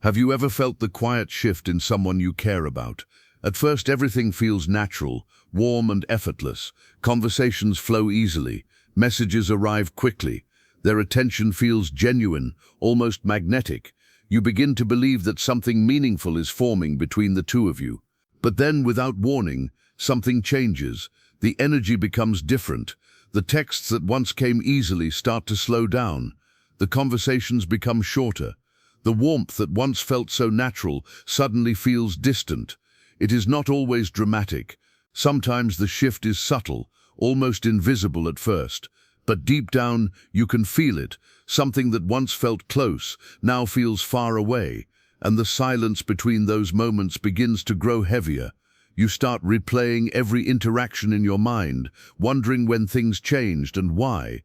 Have you ever felt the quiet shift in someone you care about? At first, everything feels natural, warm and effortless. Conversations flow easily. Messages arrive quickly. Their attention feels genuine, almost magnetic. You begin to believe that something meaningful is forming between the two of you. But then, without warning, something changes. The energy becomes different. The texts that once came easily start to slow down. The conversations become shorter. The warmth that once felt so natural suddenly feels distant. It is not always dramatic. Sometimes the shift is subtle, almost invisible at first. But deep down, you can feel it. Something that once felt close now feels far away, and the silence between those moments begins to grow heavier. You start replaying every interaction in your mind, wondering when things changed and why.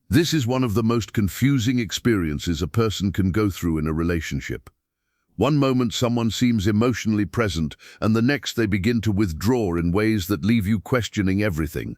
This is one of the most confusing experiences a person can go through in a relationship. One moment someone seems emotionally present, and the next they begin to withdraw in ways that leave you questioning everything.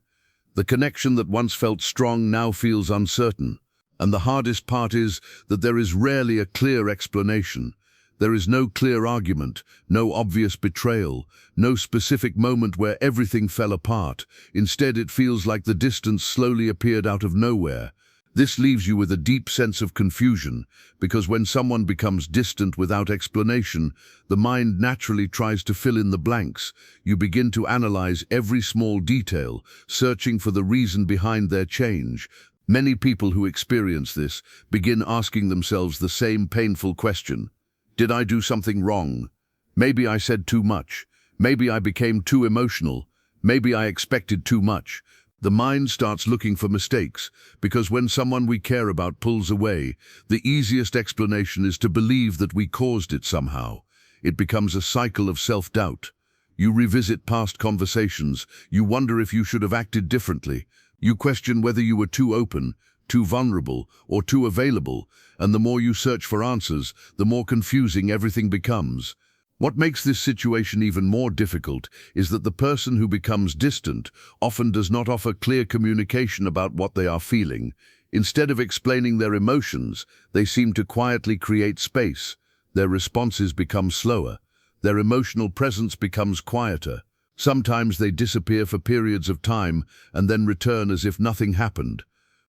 The connection that once felt strong now feels uncertain. And the hardest part is that there is rarely a clear explanation. There is no clear argument, no obvious betrayal, no specific moment where everything fell apart. Instead, it feels like the distance slowly appeared out of nowhere. This leaves you with a deep sense of confusion, because when someone becomes distant without explanation, the mind naturally tries to fill in the blanks. You begin to analyze every small detail, searching for the reason behind their change. Many people who experience this begin asking themselves the same painful question. Did I do something wrong? Maybe I said too much. Maybe I became too emotional. Maybe I expected too much. The mind starts looking for mistakes, because when someone we care about pulls away, the easiest explanation is to believe that we caused it somehow. It becomes a cycle of self-doubt. You revisit past conversations. You wonder if you should have acted differently. You question whether you were too open, too vulnerable, or too available, and the more you search for answers, the more confusing everything becomes. What makes this situation even more difficult is that the person who becomes distant often does not offer clear communication about what they are feeling. Instead of explaining their emotions, they seem to quietly create space. Their responses become slower. Their emotional presence becomes quieter. Sometimes they disappear for periods of time and then return as if nothing happened.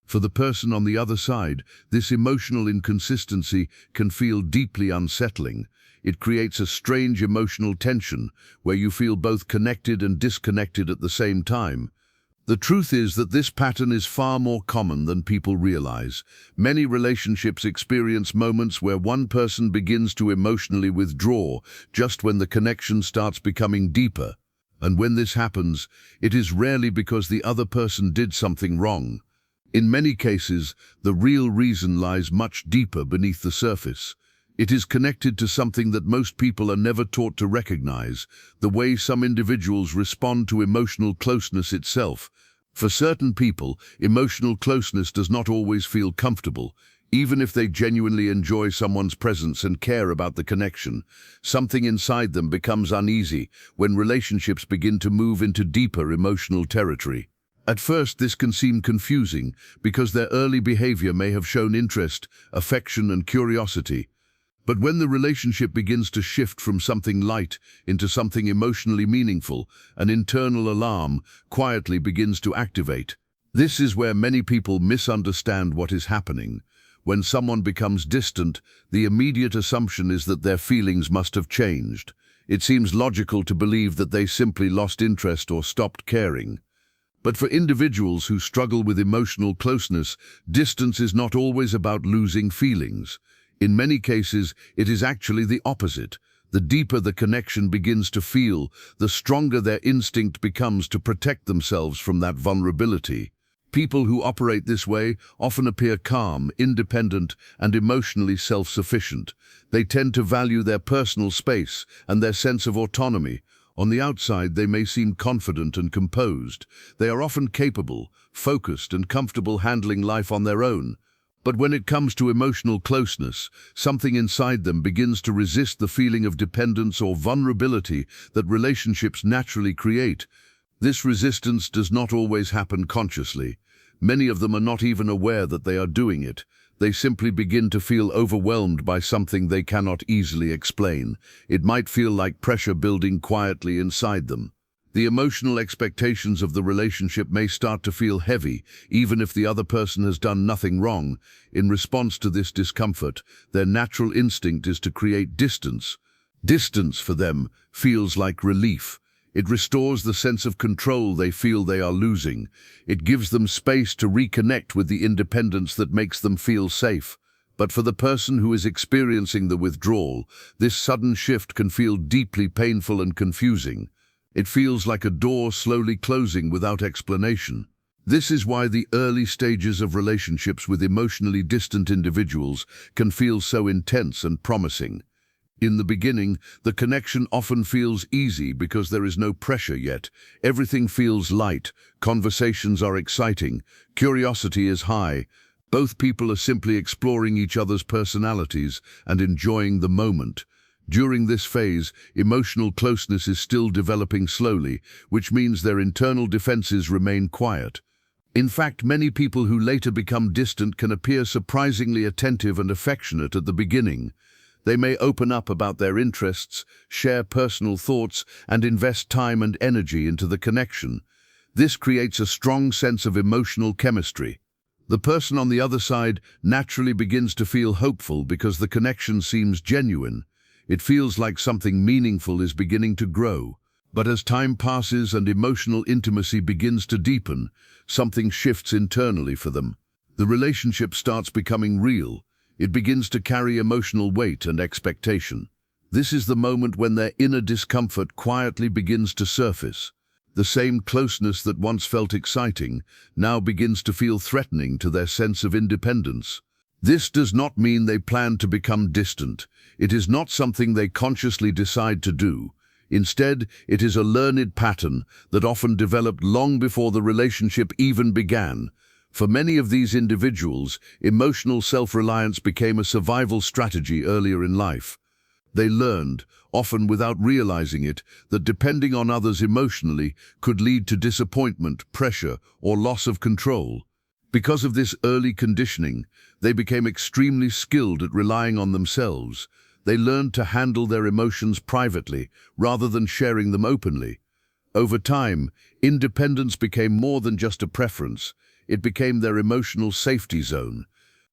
For the person on the other side, this emotional inconsistency can feel deeply unsettling. It creates a strange emotional tension where you feel both connected and disconnected at the same time. The truth is that this pattern is far more common than people realize. Many relationships experience moments where one person begins to emotionally withdraw just when the connection starts becoming deeper. And when this happens, it is rarely because the other person did something wrong. In many cases, the real reason lies much deeper beneath the surface. It is connected to something that most people are never taught to recognize, the way some individuals respond to emotional closeness itself. For certain people, emotional closeness does not always feel comfortable. Even if they genuinely enjoy someone's presence and care about the connection, something inside them becomes uneasy when relationships begin to move into deeper emotional territory. At first, this can seem confusing because their early behavior may have shown interest, affection, and curiosity. But when the relationship begins to shift from something light into something emotionally meaningful, an internal alarm quietly begins to activate. This is where many people misunderstand what is happening. When someone becomes distant, the immediate assumption is that their feelings must have changed. It seems logical to believe that they simply lost interest or stopped caring. But for individuals who struggle with emotional closeness, distance is not always about losing feelings. In many cases, it is actually the opposite. The deeper the connection begins to feel, the stronger their instinct becomes to protect themselves from that vulnerability. People who operate this way often appear calm, independent, and emotionally self-sufficient. They tend to value their personal space and their sense of autonomy. On the outside, they may seem confident and composed. They are often capable, focused, and comfortable handling life on their own. But when it comes to emotional closeness, something inside them begins to resist the feeling of dependence or vulnerability that relationships naturally create. This resistance does not always happen consciously. Many of them are not even aware that they are doing it. They simply begin to feel overwhelmed by something they cannot easily explain. It might feel like pressure building quietly inside them. The emotional expectations of the relationship may start to feel heavy, even if the other person has done nothing wrong. In response to this discomfort, their natural instinct is to create distance. Distance, for them, feels like relief. It restores the sense of control they feel they are losing. It gives them space to reconnect with the independence that makes them feel safe. But for the person who is experiencing the withdrawal, this sudden shift can feel deeply painful and confusing. It feels like a door slowly closing without explanation. This is why the early stages of relationships with emotionally distant individuals can feel so intense and promising. In the beginning, the connection often feels easy because there is no pressure yet. Everything feels light, conversations are exciting, curiosity is high. Both people are simply exploring each other's personalities and enjoying the moment. During this phase, emotional closeness is still developing slowly, which means their internal defenses remain quiet. In fact, many people who later become distant can appear surprisingly attentive and affectionate at the beginning. They may open up about their interests, share personal thoughts, and invest time and energy into the connection. This creates a strong sense of emotional chemistry. The person on the other side naturally begins to feel hopeful because the connection seems genuine. It feels like something meaningful is beginning to grow. But as time passes and emotional intimacy begins to deepen, something shifts internally for them. The relationship starts becoming real. It begins to carry emotional weight and expectation. This is the moment when their inner discomfort quietly begins to surface. The same closeness that once felt exciting now begins to feel threatening to their sense of independence. This does not mean they plan to become distant. It is not something they consciously decide to do. Instead, it is a learned pattern that often developed long before the relationship even began. For many of these individuals, emotional self-reliance became a survival strategy earlier in life. They learned, often without realizing it, that depending on others emotionally could lead to disappointment, pressure, or loss of control. Because of this early conditioning, they became extremely skilled at relying on themselves. They learned to handle their emotions privately, rather than sharing them openly. Over time, independence became more than just a preference. It became their emotional safety zone.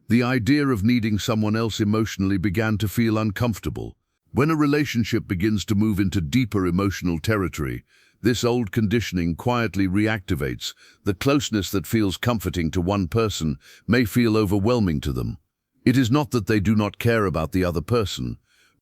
The idea of needing someone else emotionally began to feel uncomfortable. When a relationship begins to move into deeper emotional territory, this old conditioning quietly reactivates. The closeness that feels comforting to one person may feel overwhelming to them. It is not that they do not care about the other person.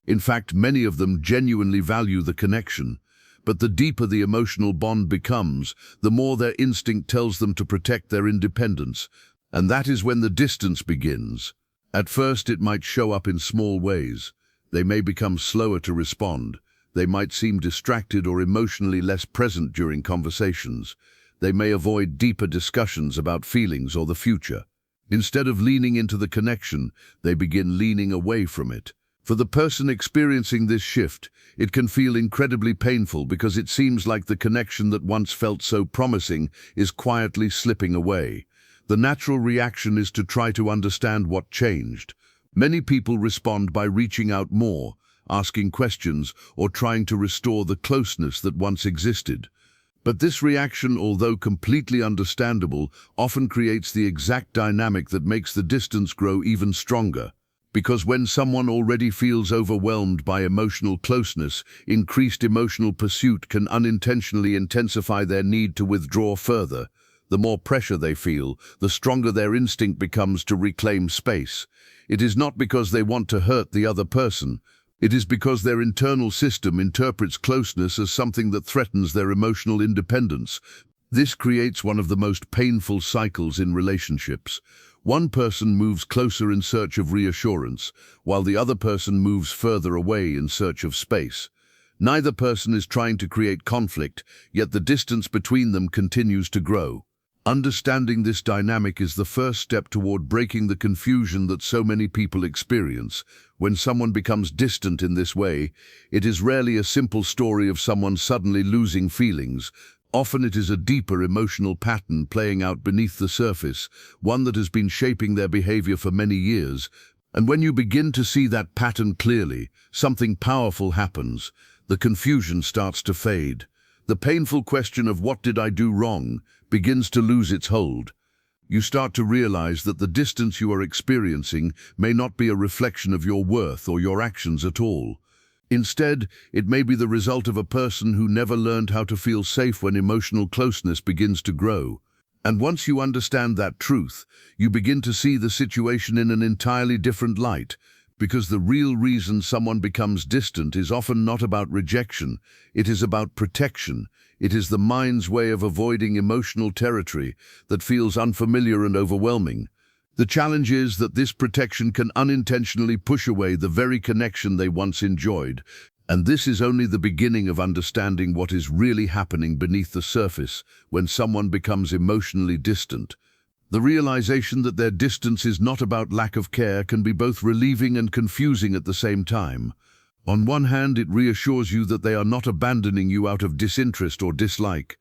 In fact, many of them genuinely value the connection. But the deeper the emotional bond becomes, the more their instinct tells them to protect their independence. And that is when the distance begins. At first, it might show up in small ways. They may become slower to respond. They might seem distracted or emotionally less present during conversations. They may avoid deeper discussions about feelings or the future. Instead of leaning into the connection, they begin leaning away from it. For the person experiencing this shift, it can feel incredibly painful because it seems like the connection that once felt so promising is quietly slipping away. The natural reaction is to try to understand what changed. Many people respond by reaching out more, asking questions, or trying to restore the closeness that once existed. But this reaction, although completely understandable, often creates the exact dynamic that makes the distance grow even stronger. Because when someone already feels overwhelmed by emotional closeness, increased emotional pursuit can unintentionally intensify their need to withdraw further. The more pressure they feel, the stronger their instinct becomes to reclaim space. It is not because they want to hurt the other person. It is because their internal system interprets closeness as something that threatens their emotional independence. This creates one of the most painful cycles in relationships. One person moves closer in search of reassurance, while the other person moves further away in search of space. Neither person is trying to create conflict, yet the distance between them continues to grow. Understanding this dynamic is the first step toward breaking the confusion that so many people experience. When someone becomes distant in this way, it is rarely a simple story of someone suddenly losing feelings. Often it is a deeper emotional pattern playing out beneath the surface, one that has been shaping their behavior for many years. And when you begin to see that pattern clearly, something powerful happens. The confusion starts to fade. The painful question of "what did I do wrong?" begins to lose its hold. You start to realize that the distance you are experiencing may not be a reflection of your worth or your actions at all. Instead, it may be the result of a person who never learned how to feel safe when emotional closeness begins to grow. And once you understand that truth, you begin to see the situation in an entirely different light, because the real reason someone becomes distant is often not about rejection, it is about protection. It is the mind's way of avoiding emotional territory that feels unfamiliar and overwhelming. The challenge is that this protection can unintentionally push away the very connection they once enjoyed, and this is only the beginning of understanding what is really happening beneath the surface when someone becomes emotionally distant. The realization that their distance is not about lack of care can be both relieving and confusing at the same time. On one hand, it reassures you that they are not abandoning you out of disinterest or dislike.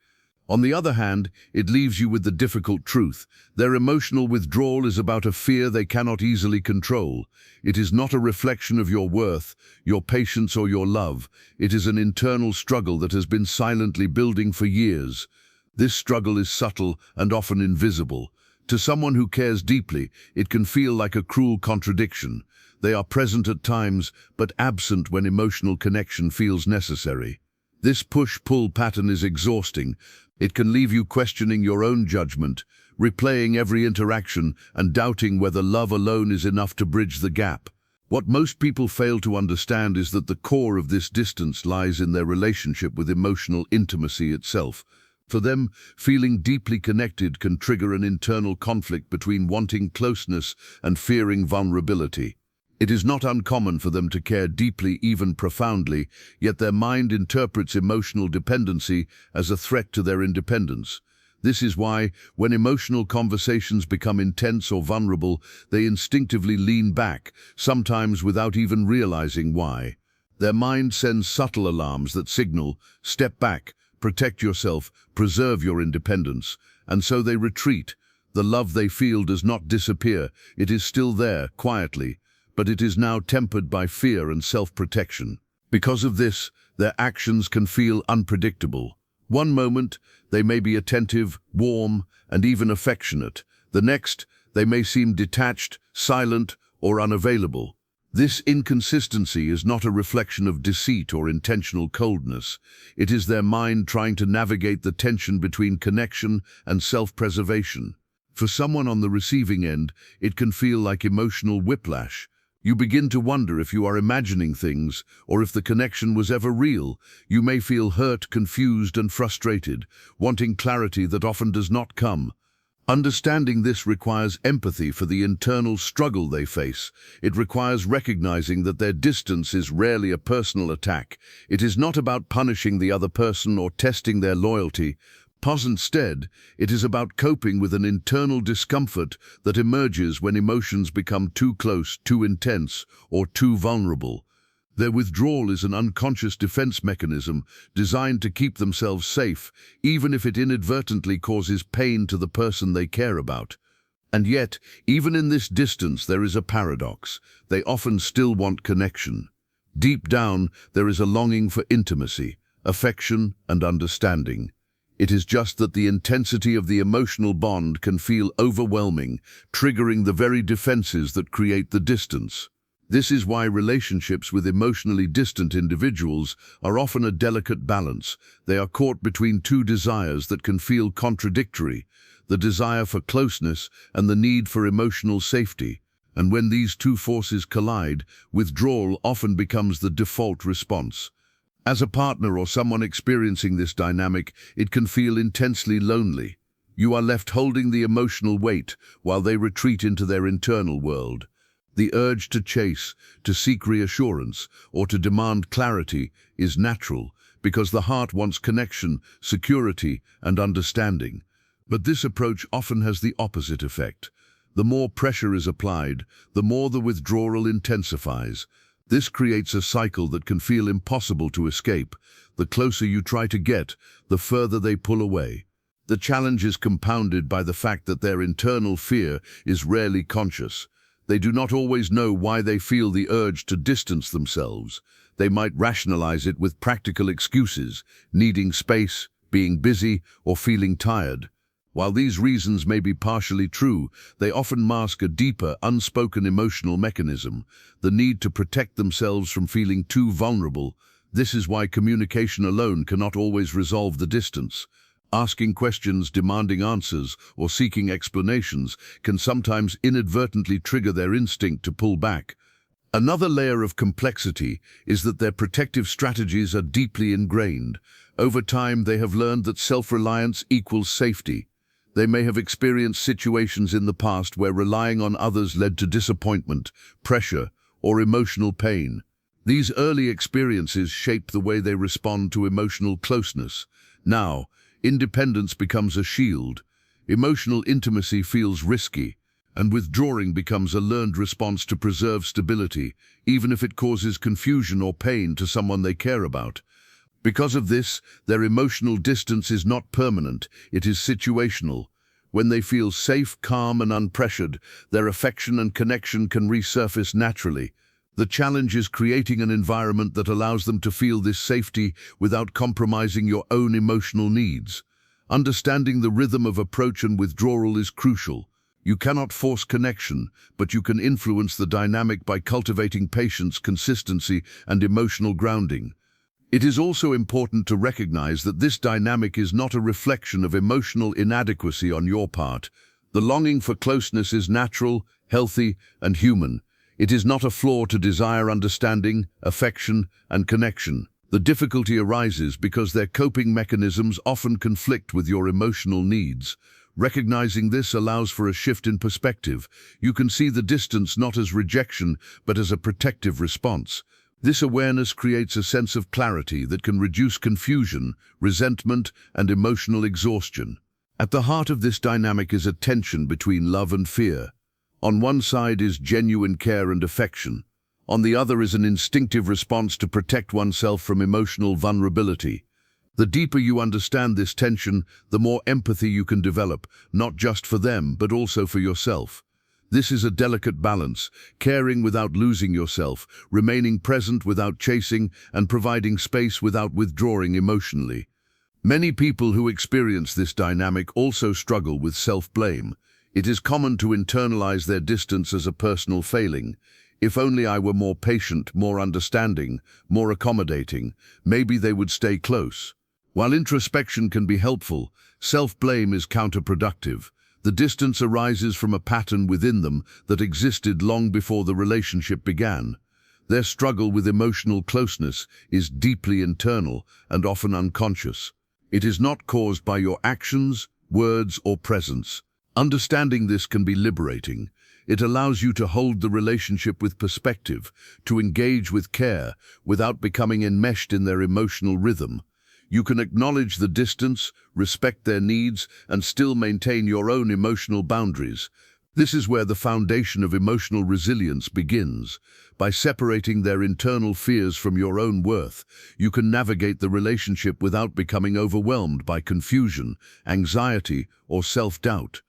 On the other hand, it leaves you with the difficult truth. Their emotional withdrawal is about a fear they cannot easily control. It is not a reflection of your worth, your patience, or your love. It is an internal struggle that has been silently building for years. This struggle is subtle and often invisible. To someone who cares deeply, it can feel like a cruel contradiction. They are present at times, but absent when emotional connection feels necessary. This push-pull pattern is exhausting. It can leave you questioning your own judgment, replaying every interaction, and doubting whether love alone is enough to bridge the gap. What most people fail to understand is that the core of this distance lies in their relationship with emotional intimacy itself. For them, feeling deeply connected can trigger an internal conflict between wanting closeness and fearing vulnerability. It is not uncommon for them to care deeply, even profoundly, yet their mind interprets emotional dependency as a threat to their independence. This is why, when emotional conversations become intense or vulnerable, they instinctively lean back, sometimes without even realizing why. Their mind sends subtle alarms that signal, "Step back, protect yourself, preserve your independence," and so they retreat. The love they feel does not disappear, it is still there, quietly, but it is now tempered by fear and self-protection. Because of this, their actions can feel unpredictable. One moment, they may be attentive, warm, and even affectionate. The next, they may seem detached, silent, or unavailable. This inconsistency is not a reflection of deceit or intentional coldness. It is their mind trying to navigate the tension between connection and self-preservation. For someone on the receiving end, it can feel like emotional whiplash. You begin to wonder if you are imagining things, or if the connection was ever real. You may feel hurt, confused, and frustrated, wanting clarity that often does not come. Understanding this requires empathy for the internal struggle they face. It requires recognizing that their distance is rarely a personal attack. It is not about punishing the other person or testing their loyalty. Instead, it is about coping with an internal discomfort that emerges when emotions become too close, too intense, or too vulnerable. Their withdrawal is an unconscious defense mechanism designed to keep themselves safe, even if it inadvertently causes pain to the person they care about. And yet, even in this distance, there is a paradox. They often still want connection. Deep down, there is a longing for intimacy, affection, and understanding. It is just that the intensity of the emotional bond can feel overwhelming, triggering the very defenses that create the distance. This is why relationships with emotionally distant individuals are often a delicate balance. They are caught between two desires that can feel contradictory, the desire for closeness and the need for emotional safety. And when these two forces collide, withdrawal often becomes the default response. As a partner or someone experiencing this dynamic, it can feel intensely lonely. You are left holding the emotional weight while they retreat into their internal world. The urge to chase, to seek reassurance, or to demand clarity is natural because the heart wants connection, security, and understanding. But this approach often has the opposite effect. The more pressure is applied, the more the withdrawal intensifies. This creates a cycle that can feel impossible to escape. The closer you try to get, the further they pull away. The challenge is compounded by the fact that their internal fear is rarely conscious. They do not always know why they feel the urge to distance themselves. They might rationalize it with practical excuses, needing space, being busy, or feeling tired. While these reasons may be partially true, they often mask a deeper, unspoken emotional mechanism, the need to protect themselves from feeling too vulnerable. This is why communication alone cannot always resolve the distance. Asking questions, demanding answers, or seeking explanations can sometimes inadvertently trigger their instinct to pull back. Another layer of complexity is that their protective strategies are deeply ingrained. Over time, they have learned that self-reliance equals safety. They may have experienced situations in the past where relying on others led to disappointment, pressure, or emotional pain. These early experiences shape the way they respond to emotional closeness. Now, independence becomes a shield. Emotional intimacy feels risky, and withdrawing becomes a learned response to preserve stability, even if it causes confusion or pain to someone they care about. Because of this, their emotional distance is not permanent, it is situational. When they feel safe, calm, and unpressured, their affection and connection can resurface naturally. The challenge is creating an environment that allows them to feel this safety without compromising your own emotional needs. Understanding the rhythm of approach and withdrawal is crucial. You cannot force connection, but you can influence the dynamic by cultivating patience, consistency, and emotional grounding. It is also important to recognize that this dynamic is not a reflection of emotional inadequacy on your part. The longing for closeness is natural, healthy, and human. It is not a flaw to desire understanding, affection, and connection. The difficulty arises because their coping mechanisms often conflict with your emotional needs. Recognizing this allows for a shift in perspective. You can see the distance not as rejection, but as a protective response. This awareness creates a sense of clarity that can reduce confusion, resentment, and emotional exhaustion. At the heart of this dynamic is a tension between love and fear. On one side is genuine care and affection. On the other is an instinctive response to protect oneself from emotional vulnerability. The deeper you understand this tension, the more empathy you can develop, not just for them, but also for yourself. This is a delicate balance, caring without losing yourself, remaining present without chasing, and providing space without withdrawing emotionally. Many people who experience this dynamic also struggle with self-blame. It is common to internalize their distance as a personal failing. If only I were more patient, more understanding, more accommodating, maybe they would stay close. While introspection can be helpful, self-blame is counterproductive. The distance arises from a pattern within them that existed long before the relationship began. Their struggle with emotional closeness is deeply internal and often unconscious. It is not caused by your actions, words, or presence. Understanding this can be liberating. It allows you to hold the relationship with perspective, to engage with care, without becoming enmeshed in their emotional rhythm. You can acknowledge the distance, respect their needs, and still maintain your own emotional boundaries. This is where the foundation of emotional resilience begins. By separating their internal fears from your own worth, you can navigate the relationship without becoming overwhelmed by confusion, anxiety, or self-doubt.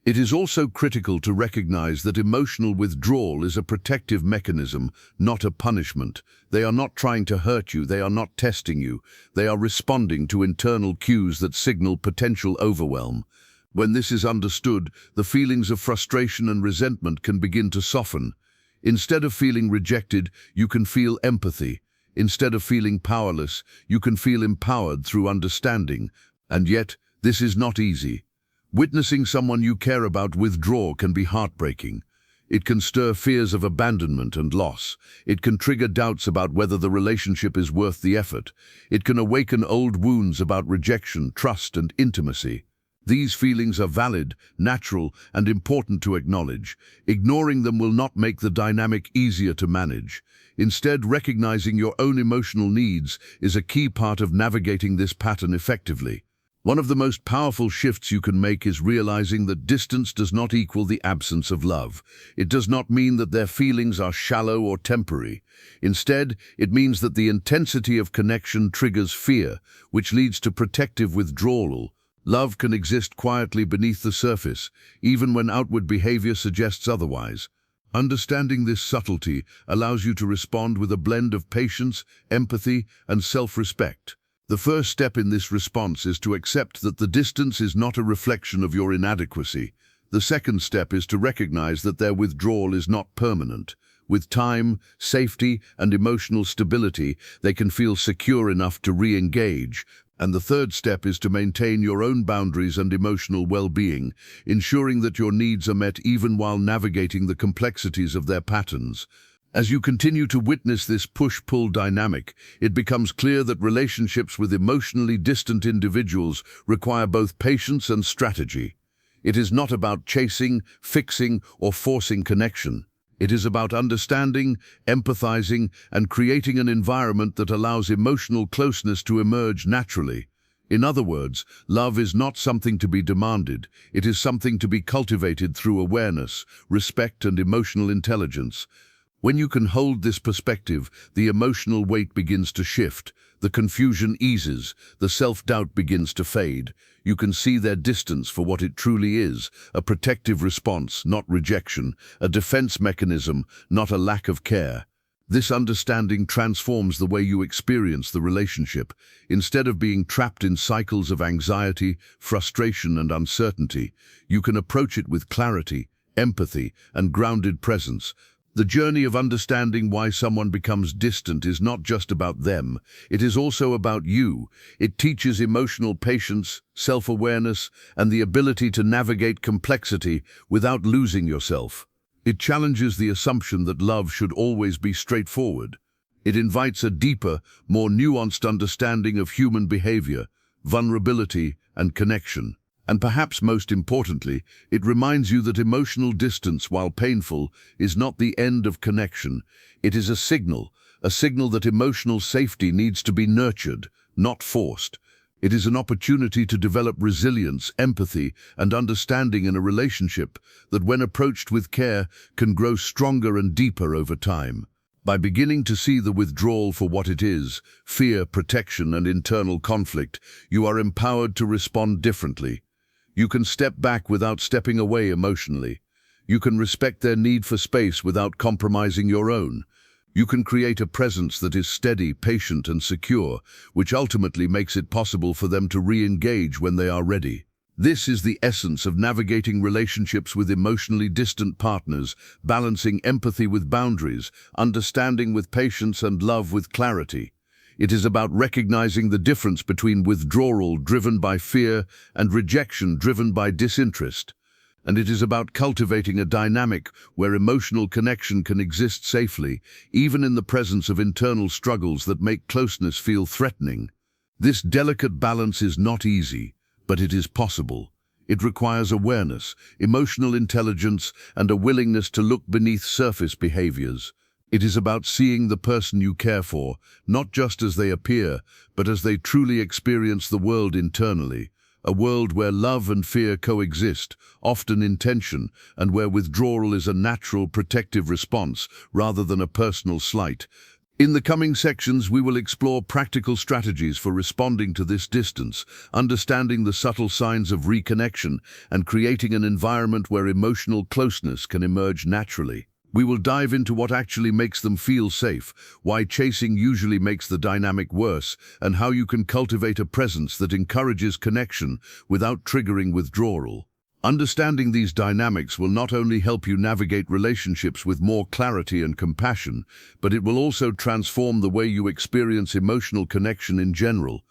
It is also critical to recognize that emotional withdrawal is a protective mechanism, not a punishment. They are not trying to hurt you, they are not testing you. They are responding to internal cues that signal potential overwhelm. When this is understood, the feelings of frustration and resentment can begin to soften. Instead of feeling rejected, you can feel empathy. Instead of feeling powerless, you can feel empowered through understanding. And yet, this is not easy. Witnessing someone you care about withdraw can be heartbreaking. It can stir fears of abandonment and loss. It can trigger doubts about whether the relationship is worth the effort. It can awaken old wounds about rejection, trust, and intimacy. These feelings are valid, natural, and important to acknowledge. Ignoring them will not make the dynamic easier to manage. Instead, recognizing your own emotional needs is a key part of navigating this pattern effectively. One of the most powerful shifts you can make is realizing that distance does not equal the absence of love. It does not mean that their feelings are shallow or temporary. Instead, it means that the intensity of connection triggers fear, which leads to protective withdrawal. Love can exist quietly beneath the surface, even when outward behavior suggests otherwise. Understanding this subtlety allows you to respond with a blend of patience, empathy, and self-respect. The first step in this response is to accept that the distance is not a reflection of your inadequacy. The second step is to recognize that their withdrawal is not permanent. With time, safety, and emotional stability, they can feel secure enough to re-engage. And the third step is to maintain your own boundaries and emotional well-being, ensuring that your needs are met even while navigating the complexities of their patterns. As you continue to witness this push-pull dynamic, it becomes clear that relationships with emotionally distant individuals require both patience and strategy. It is not about chasing, fixing, or forcing connection. It is about understanding, empathizing, and creating an environment that allows emotional closeness to emerge naturally. In other words, love is not something to be demanded. It is something to be cultivated through awareness, respect, and emotional intelligence. When you can hold this perspective, the emotional weight begins to shift, the confusion eases, the self-doubt begins to fade. You can see their distance for what it truly is, a protective response, not rejection, a defense mechanism, not a lack of care. This understanding transforms the way you experience the relationship. Instead of being trapped in cycles of anxiety, frustration, and uncertainty, you can approach it with clarity, empathy, and grounded presence. The journey of understanding why someone becomes distant is not just about them, it is also about you. It teaches emotional patience, self-awareness, and the ability to navigate complexity without losing yourself. It challenges the assumption that love should always be straightforward. It invites a deeper, more nuanced understanding of human behavior, vulnerability, and connection. And perhaps most importantly, it reminds you that emotional distance, while painful, is not the end of connection. It is a signal that emotional safety needs to be nurtured, not forced. It is an opportunity to develop resilience, empathy, and understanding in a relationship that, when approached with care, can grow stronger and deeper over time. By beginning to see the withdrawal for what it is, fear, protection, and internal conflict, you are empowered to respond differently. You can step back without stepping away emotionally. You can respect their need for space without compromising your own. You can create a presence that is steady, patient, and secure, which ultimately makes it possible for them to re-engage when they are ready. This is the essence of navigating relationships with emotionally distant partners, balancing empathy with boundaries, understanding with patience, and love with clarity. It is about recognizing the difference between withdrawal driven by fear and rejection driven by disinterest. And it is about cultivating a dynamic where emotional connection can exist safely, even in the presence of internal struggles that make closeness feel threatening. This delicate balance is not easy, but it is possible. It requires awareness, emotional intelligence, and a willingness to look beneath surface behaviors. It is about seeing the person you care for, not just as they appear, but as they truly experience the world internally. A world where love and fear coexist, often in tension, and where withdrawal is a natural protective response rather than a personal slight. In the coming sections, we will explore practical strategies for responding to this distance, understanding the subtle signs of reconnection, and creating an environment where emotional closeness can emerge naturally. We will dive into what actually makes them feel safe, why chasing usually makes the dynamic worse, and how you can cultivate a presence that encourages connection without triggering withdrawal. Understanding these dynamics will not only help you navigate relationships with more clarity and compassion, but it will also transform the way you experience emotional connection in general.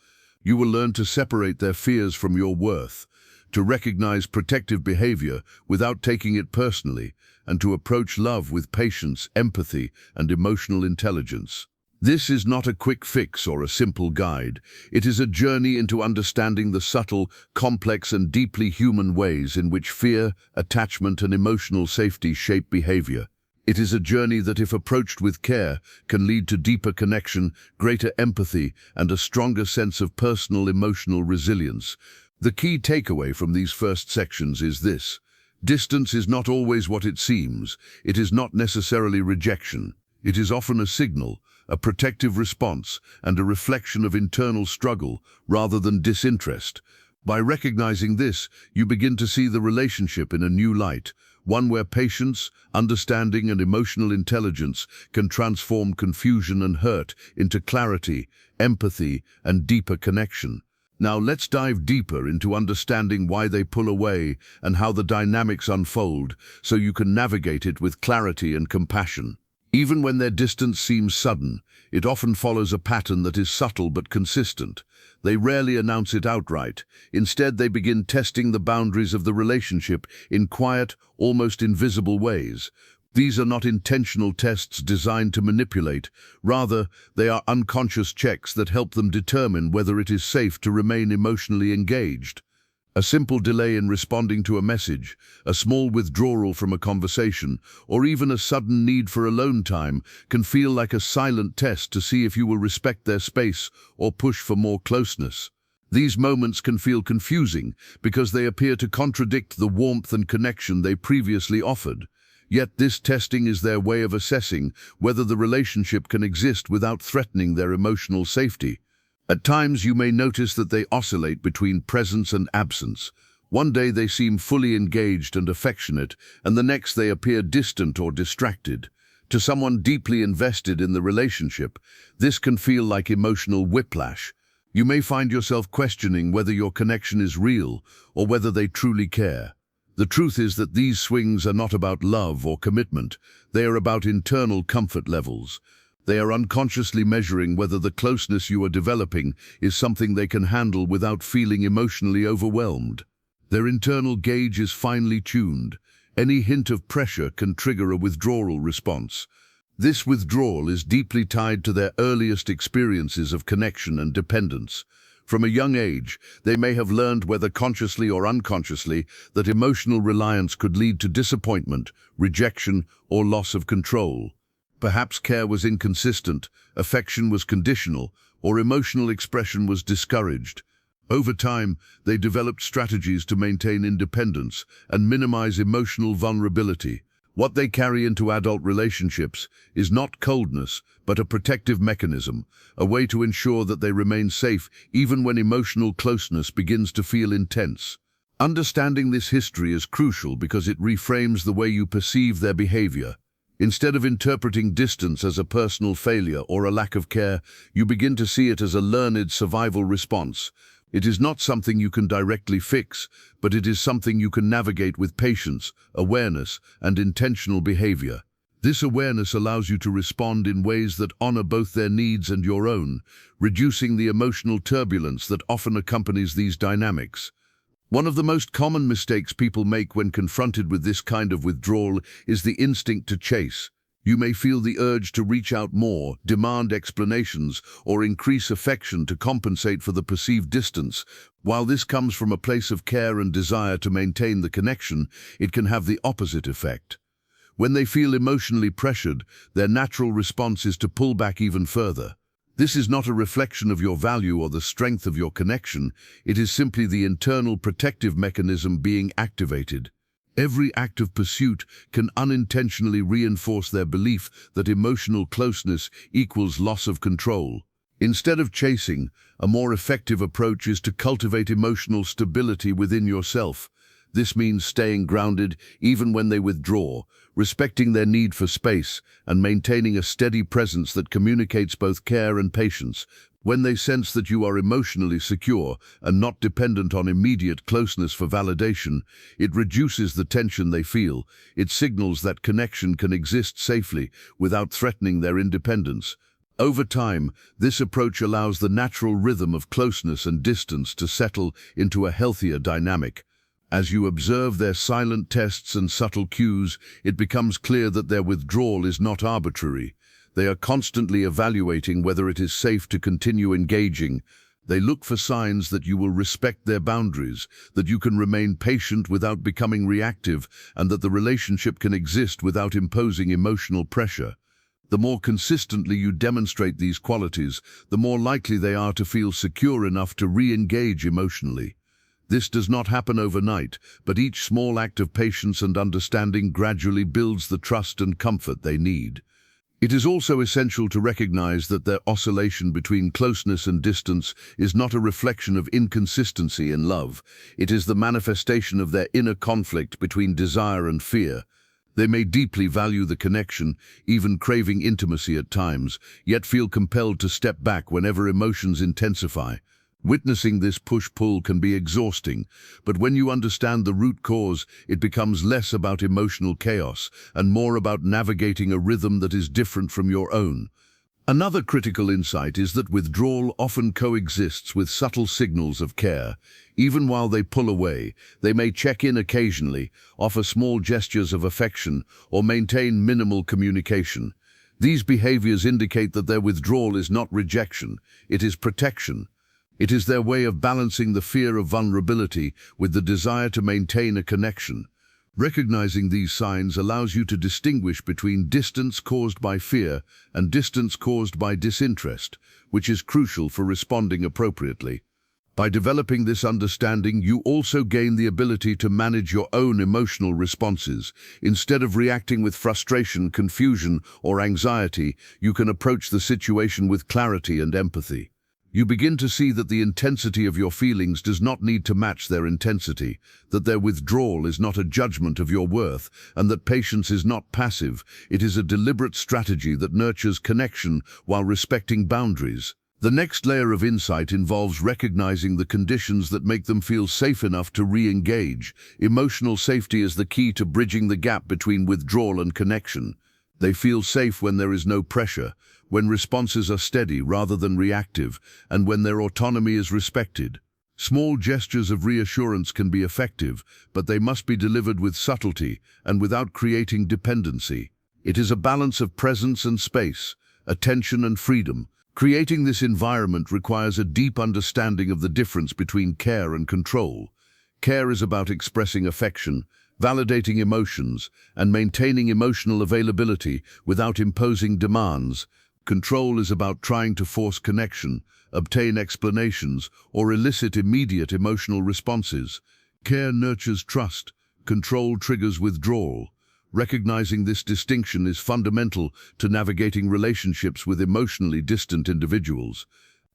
You will learn to separate their fears from your worth, to recognize protective behavior without taking it personally, and to approach love with patience, empathy, and emotional intelligence. This is not a quick fix or a simple guide. It is a journey into understanding the subtle, complex, and deeply human ways in which fear, attachment, and emotional safety shape behavior. It is a journey that, if approached with care, can lead to deeper connection, greater empathy, and a stronger sense of personal emotional resilience. The key takeaway from these first sections is this: distance is not always what it seems. It is not necessarily rejection. It is often a signal, a protective response, and a reflection of internal struggle rather than disinterest. By recognizing this, you begin to see the relationship in a new light, one where patience, understanding, and emotional intelligence can transform confusion and hurt into clarity, empathy, and deeper connection. Now let's dive deeper into understanding why they pull away and how the dynamics unfold, so you can navigate it with clarity and compassion. Even when their distance seems sudden, it often follows a pattern that is subtle but consistent. They rarely announce it outright. Instead, they begin testing the boundaries of the relationship in quiet, almost invisible ways. These are not intentional tests designed to manipulate. Rather, they are unconscious checks that help them determine whether it is safe to remain emotionally engaged. A simple delay in responding to a message, a small withdrawal from a conversation, or even a sudden need for alone time can feel like a silent test to see if you will respect their space or push for more closeness. These moments can feel confusing because they appear to contradict the warmth and connection they previously offered. Yet this testing is their way of assessing whether the relationship can exist without threatening their emotional safety. At times you may notice that they oscillate between presence and absence. One day they seem fully engaged and affectionate, and the next they appear distant or distracted. To someone deeply invested in the relationship, this can feel like emotional whiplash. You may find yourself questioning whether your connection is real or whether they truly care. The truth is that these swings are not about love or commitment. They are about internal comfort levels. They are unconsciously measuring whether the closeness you are developing is something they can handle without feeling emotionally overwhelmed. Their internal gauge is finely tuned. Any hint of pressure can trigger a withdrawal response. This withdrawal is deeply tied to their earliest experiences of connection and dependence. From a young age, they may have learned, whether consciously or unconsciously, that emotional reliance could lead to disappointment, rejection, or loss of control. Perhaps care was inconsistent, affection was conditional, or emotional expression was discouraged. Over time, they developed strategies to maintain independence and minimize emotional vulnerability. What they carry into adult relationships is not coldness, but a protective mechanism, a way to ensure that they remain safe even when emotional closeness begins to feel intense. Understanding this history is crucial because it reframes the way you perceive their behavior. Instead of interpreting distance as a personal failure or a lack of care, you begin to see it as a learned survival response. It is not something you can directly fix, but it is something you can navigate with patience, awareness, and intentional behavior. This awareness allows you to respond in ways that honor both their needs and your own, reducing the emotional turbulence that often accompanies these dynamics. One of the most common mistakes people make when confronted with this kind of withdrawal is the instinct to chase. You may feel the urge to reach out more, demand explanations, or increase affection to compensate for the perceived distance. While this comes from a place of care and desire to maintain the connection, it can have the opposite effect. When they feel emotionally pressured, their natural response is to pull back even further. This is not a reflection of your value or the strength of your connection. It is simply the internal protective mechanism being activated. Every act of pursuit can unintentionally reinforce their belief that emotional closeness equals loss of control. Instead of chasing, a more effective approach is to cultivate emotional stability within yourself. This means staying grounded even when they withdraw, respecting their need for space, and maintaining a steady presence that communicates both care and patience. When they sense that you are emotionally secure and not dependent on immediate closeness for validation, it reduces the tension they feel. It signals that connection can exist safely without threatening their independence. Over time, this approach allows the natural rhythm of closeness and distance to settle into a healthier dynamic. As you observe their silent tests and subtle cues, it becomes clear that their withdrawal is not arbitrary. They are constantly evaluating whether it is safe to continue engaging. They look for signs that you will respect their boundaries, that you can remain patient without becoming reactive, and that the relationship can exist without imposing emotional pressure. The more consistently you demonstrate these qualities, the more likely they are to feel secure enough to re-engage emotionally. This does not happen overnight, but each small act of patience and understanding gradually builds the trust and comfort they need. It is also essential to recognize that their oscillation between closeness and distance is not a reflection of inconsistency in love. It is the manifestation of their inner conflict between desire and fear. They may deeply value the connection, even craving intimacy at times, yet feel compelled to step back whenever emotions intensify. Witnessing this push-pull can be exhausting, but when you understand the root cause, it becomes less about emotional chaos and more about navigating a rhythm that is different from your own. Another critical insight is that withdrawal often coexists with subtle signals of care. Even while they pull away, they may check in occasionally, offer small gestures of affection, or maintain minimal communication. These behaviors indicate that their withdrawal is not rejection, it is protection. It is their way of balancing the fear of vulnerability with the desire to maintain a connection. Recognizing these signs allows you to distinguish between distance caused by fear and distance caused by disinterest, which is crucial for responding appropriately. By developing this understanding, you also gain the ability to manage your own emotional responses. Instead of reacting with frustration, confusion, or anxiety, you can approach the situation with clarity and empathy. You begin to see that the intensity of your feelings does not need to match their intensity, that their withdrawal is not a judgment of your worth, and that patience is not passive. It is a deliberate strategy that nurtures connection while respecting boundaries. The next layer of insight involves recognizing the conditions that make them feel safe enough to re-engage. Emotional safety is the key to bridging the gap between withdrawal and connection. They feel safe when there is no pressure, when responses are steady rather than reactive, and when their autonomy is respected. Small gestures of reassurance can be effective, but they must be delivered with subtlety and without creating dependency. It is a balance of presence and space, attention and freedom. Creating this environment requires a deep understanding of the difference between care and control. Care is about expressing affection, validating emotions, and maintaining emotional availability without imposing demands. Control is about trying to force connection, obtain explanations, or elicit immediate emotional responses. Care nurtures trust. Control triggers withdrawal. Recognizing this distinction is fundamental to navigating relationships with emotionally distant individuals.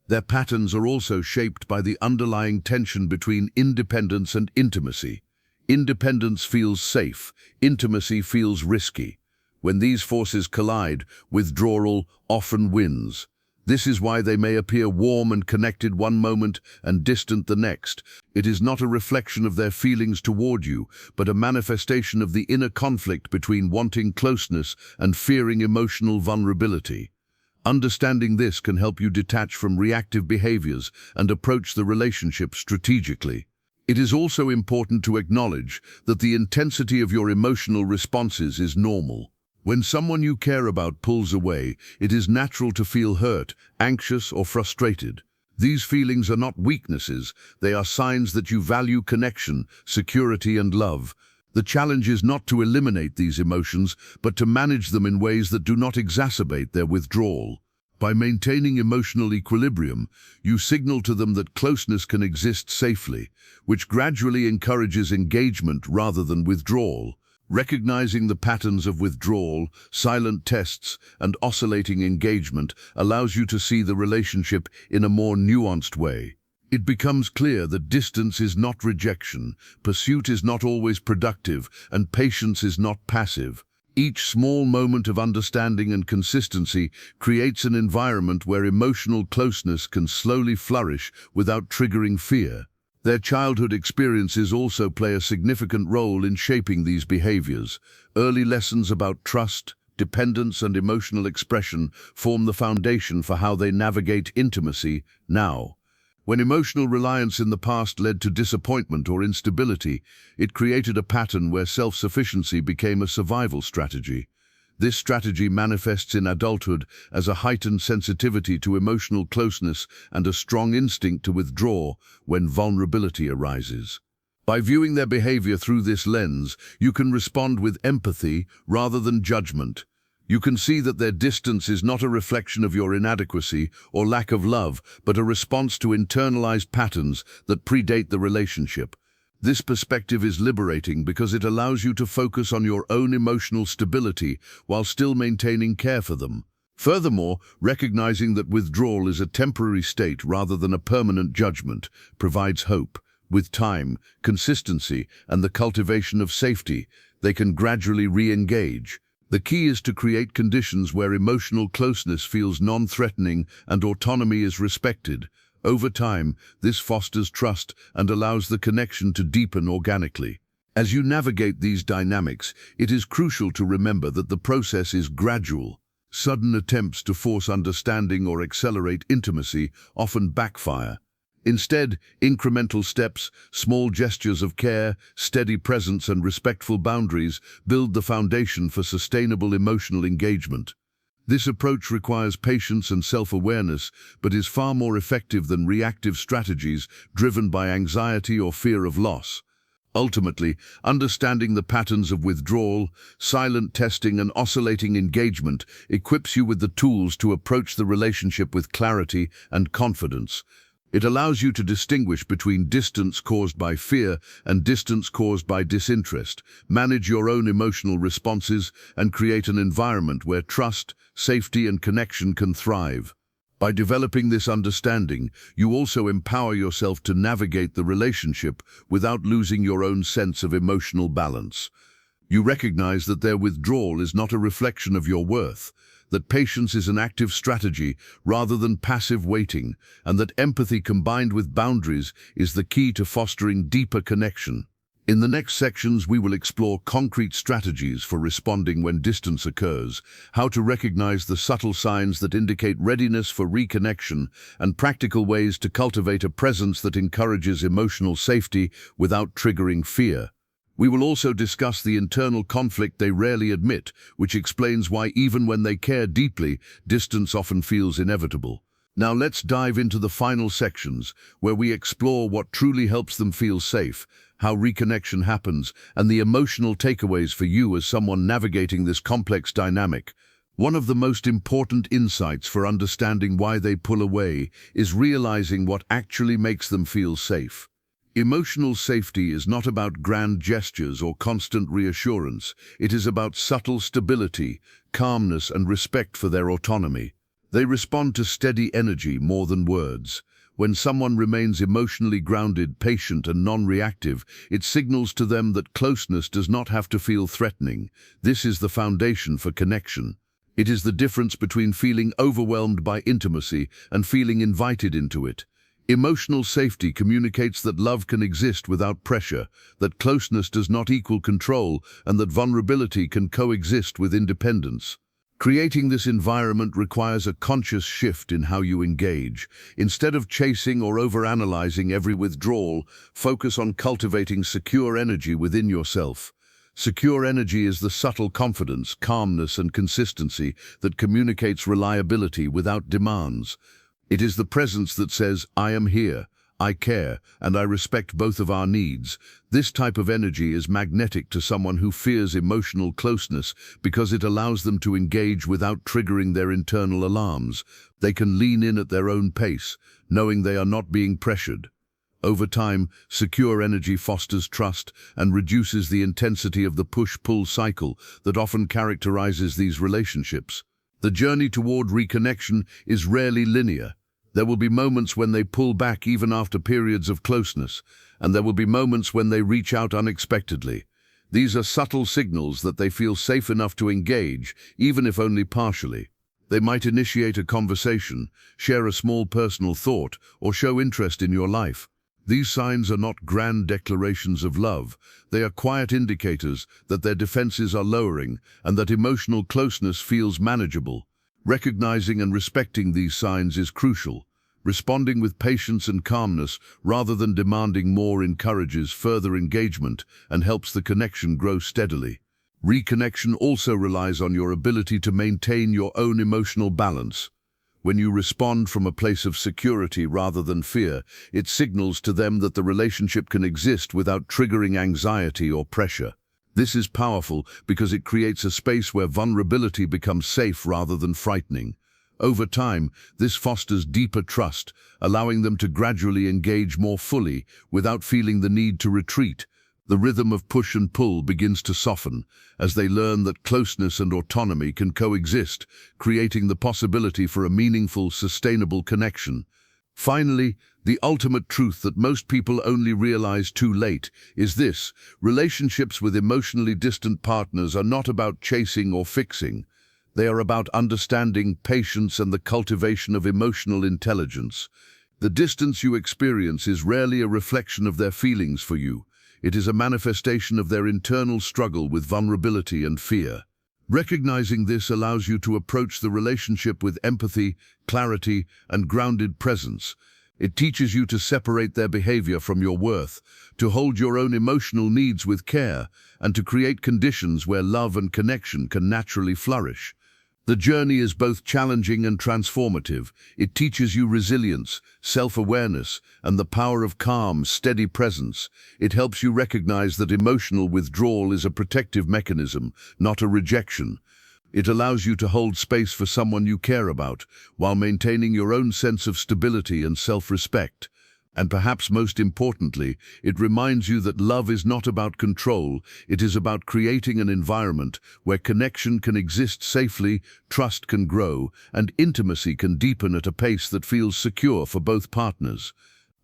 Their patterns are also shaped by the underlying tension between independence and intimacy. Independence feels safe, intimacy feels risky. When these forces collide, withdrawal often wins. This is why they may appear warm and connected one moment and distant the next. It is not a reflection of their feelings toward you, but a manifestation of the inner conflict between wanting closeness and fearing emotional vulnerability. Understanding this can help you detach from reactive behaviors and approach the relationship strategically. It is also important to acknowledge that the intensity of your emotional responses is normal. When someone you care about pulls away, it is natural to feel hurt, anxious, or frustrated. These feelings are not weaknesses, they are signs that you value connection, security, and love. The challenge is not to eliminate these emotions, but to manage them in ways that do not exacerbate their withdrawal. By maintaining emotional equilibrium, you signal to them that closeness can exist safely, which gradually encourages engagement rather than withdrawal. Recognizing the patterns of withdrawal, silent tests, and oscillating engagement allows you to see the relationship in a more nuanced way. It becomes clear that distance is not rejection, pursuit is not always productive, and patience is not passive. Each small moment of understanding and consistency creates an environment where emotional closeness can slowly flourish without triggering fear. Their childhood experiences also play a significant role in shaping these behaviors. Early lessons about trust, dependence, and emotional expression form the foundation for how they navigate intimacy now. When emotional reliance in the past led to disappointment or instability, it created a pattern where self-sufficiency became a survival strategy. This strategy manifests in adulthood as a heightened sensitivity to emotional closeness and a strong instinct to withdraw when vulnerability arises. By viewing their behavior through this lens, you can respond with empathy rather than judgment. You can see that their distance is not a reflection of your inadequacy or lack of love, but a response to internalized patterns that predate the relationship. This perspective is liberating because it allows you to focus on your own emotional stability while still maintaining care for them. Furthermore, recognizing that withdrawal is a temporary state rather than a permanent judgment provides hope. With time, consistency, and the cultivation of safety, they can gradually re-engage. The key is to create conditions where emotional closeness feels non-threatening and autonomy is respected. Over time, this fosters trust and allows the connection to deepen organically. As you navigate these dynamics, it is crucial to remember that the process is gradual. Sudden attempts to force understanding or accelerate intimacy often backfire. Instead, incremental steps, small gestures of care, steady presence, and respectful boundaries build the foundation for sustainable emotional engagement. This approach requires patience and self-awareness, but is far more effective than reactive strategies driven by anxiety or fear of loss. Ultimately, understanding the patterns of withdrawal, silent testing, and oscillating engagement equips you with the tools to approach the relationship with clarity and confidence. It allows you to distinguish between distance caused by fear and distance caused by disinterest, manage your own emotional responses, and create an environment where trust, safety, and connection can thrive. By developing this understanding, you also empower yourself to navigate the relationship without losing your own sense of emotional balance. You recognize that their withdrawal is not a reflection of your worth, that patience is an active strategy rather than passive waiting, and that empathy combined with boundaries is the key to fostering deeper connection. In the next sections, we will explore concrete strategies for responding when distance occurs, how to recognize the subtle signs that indicate readiness for reconnection, and practical ways to cultivate a presence that encourages emotional safety without triggering fear. We will also discuss the internal conflict they rarely admit, which explains why even when they care deeply, distance often feels inevitable. Now let's dive into the final sections, where we explore what truly helps them feel safe, how reconnection happens, and the emotional takeaways for you as someone navigating this complex dynamic. One of the most important insights for understanding why they pull away is realizing what actually makes them feel safe. Emotional safety is not about grand gestures or constant reassurance. It is about subtle stability, calmness, and respect for their autonomy. They respond to steady energy more than words. When someone remains emotionally grounded, patient, and non-reactive, it signals to them that closeness does not have to feel threatening. This is the foundation for connection. It is the difference between feeling overwhelmed by intimacy and feeling invited into it. Emotional safety communicates that love can exist without pressure, that closeness does not equal control, and that vulnerability can coexist with independence. Creating this environment requires a conscious shift in how you engage. Instead of chasing or overanalyzing every withdrawal, focus on cultivating secure energy within yourself. Secure energy is the subtle confidence, calmness, and consistency that communicates reliability without demands. It is the presence that says, "I am here, I care, and I respect both of our needs." This type of energy is magnetic to someone who fears emotional closeness because it allows them to engage without triggering their internal alarms. They can lean in at their own pace, knowing they are not being pressured. Over time, secure energy fosters trust and reduces the intensity of the push-pull cycle that often characterizes these relationships. The journey toward reconnection is rarely linear. There will be moments when they pull back even after periods of closeness, and there will be moments when they reach out unexpectedly. These are subtle signals that they feel safe enough to engage, even if only partially. They might initiate a conversation, share a small personal thought, or show interest in your life. These signs are not grand declarations of love. They are quiet indicators that their defenses are lowering and that emotional closeness feels manageable. Recognizing and respecting these signs is crucial. Responding with patience and calmness rather than demanding more encourages further engagement and helps the connection grow steadily. Reconnection also relies on your ability to maintain your own emotional balance. When you respond from a place of security rather than fear, it signals to them that the relationship can exist without triggering anxiety or pressure. This is powerful because it creates a space where vulnerability becomes safe rather than frightening. Over time, this fosters deeper trust, allowing them to gradually engage more fully without feeling the need to retreat. The rhythm of push and pull begins to soften as they learn that closeness and autonomy can coexist, creating the possibility for a meaningful, sustainable connection. Finally, the ultimate truth that most people only realize too late is this: relationships with emotionally distant partners are not about chasing or fixing. They are about understanding, patience, and the cultivation of emotional intelligence. The distance you experience is rarely a reflection of their feelings for you. It is a manifestation of their internal struggle with vulnerability and fear. Recognizing this allows you to approach the relationship with empathy, clarity, and grounded presence. It teaches you to separate their behavior from your worth, to hold your own emotional needs with care, and to create conditions where love and connection can naturally flourish. The journey is both challenging and transformative. It teaches you resilience, self-awareness, and the power of calm, steady presence. It helps you recognize that emotional withdrawal is a protective mechanism, not a rejection. It allows you to hold space for someone you care about, while maintaining your own sense of stability and self-respect. And perhaps most importantly, it reminds you that love is not about control. It is about creating an environment where connection can exist safely, trust can grow, and intimacy can deepen at a pace that feels secure for both partners.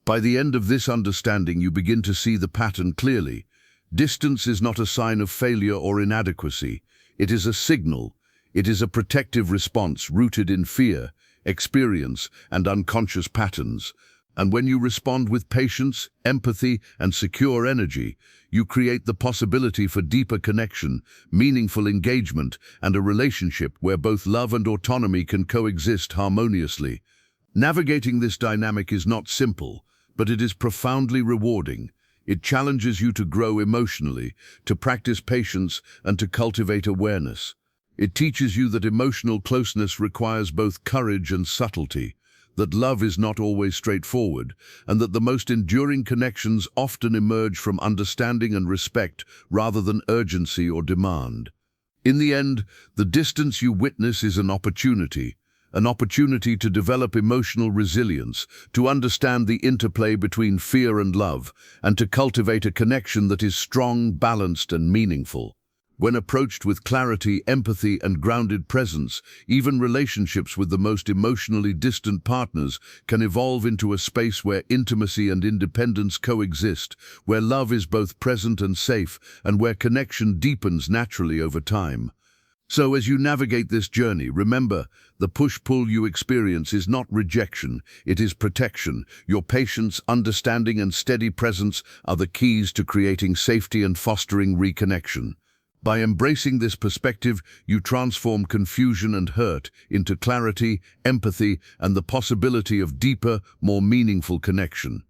By the end of this understanding, you begin to see the pattern clearly. Distance is not a sign of failure or inadequacy. It is a signal. It is a protective response rooted in fear, experience, and unconscious patterns. And when you respond with patience, empathy, and secure energy, you create the possibility for deeper connection, meaningful engagement, and a relationship where both love and autonomy can coexist harmoniously. Navigating this dynamic is not simple, but it is profoundly rewarding. It challenges you to grow emotionally, to practice patience, and to cultivate awareness. It teaches you that emotional closeness requires both courage and subtlety, that love is not always straightforward, and that the most enduring connections often emerge from understanding and respect rather than urgency or demand. In the end, the distance you witness is an opportunity to develop emotional resilience, to understand the interplay between fear and love, and to cultivate a connection that is strong, balanced, and meaningful. When approached with clarity, empathy, and grounded presence, even relationships with the most emotionally distant partners can evolve into a space where intimacy and independence coexist, where love is both present and safe, and where connection deepens naturally over time. So as you navigate this journey, remember, the push-pull you experience is not rejection, it is protection. Your patience, understanding, and steady presence are the keys to creating safety and fostering reconnection. By embracing this perspective, you transform confusion and hurt into clarity, empathy, and the possibility of deeper, more meaningful connection.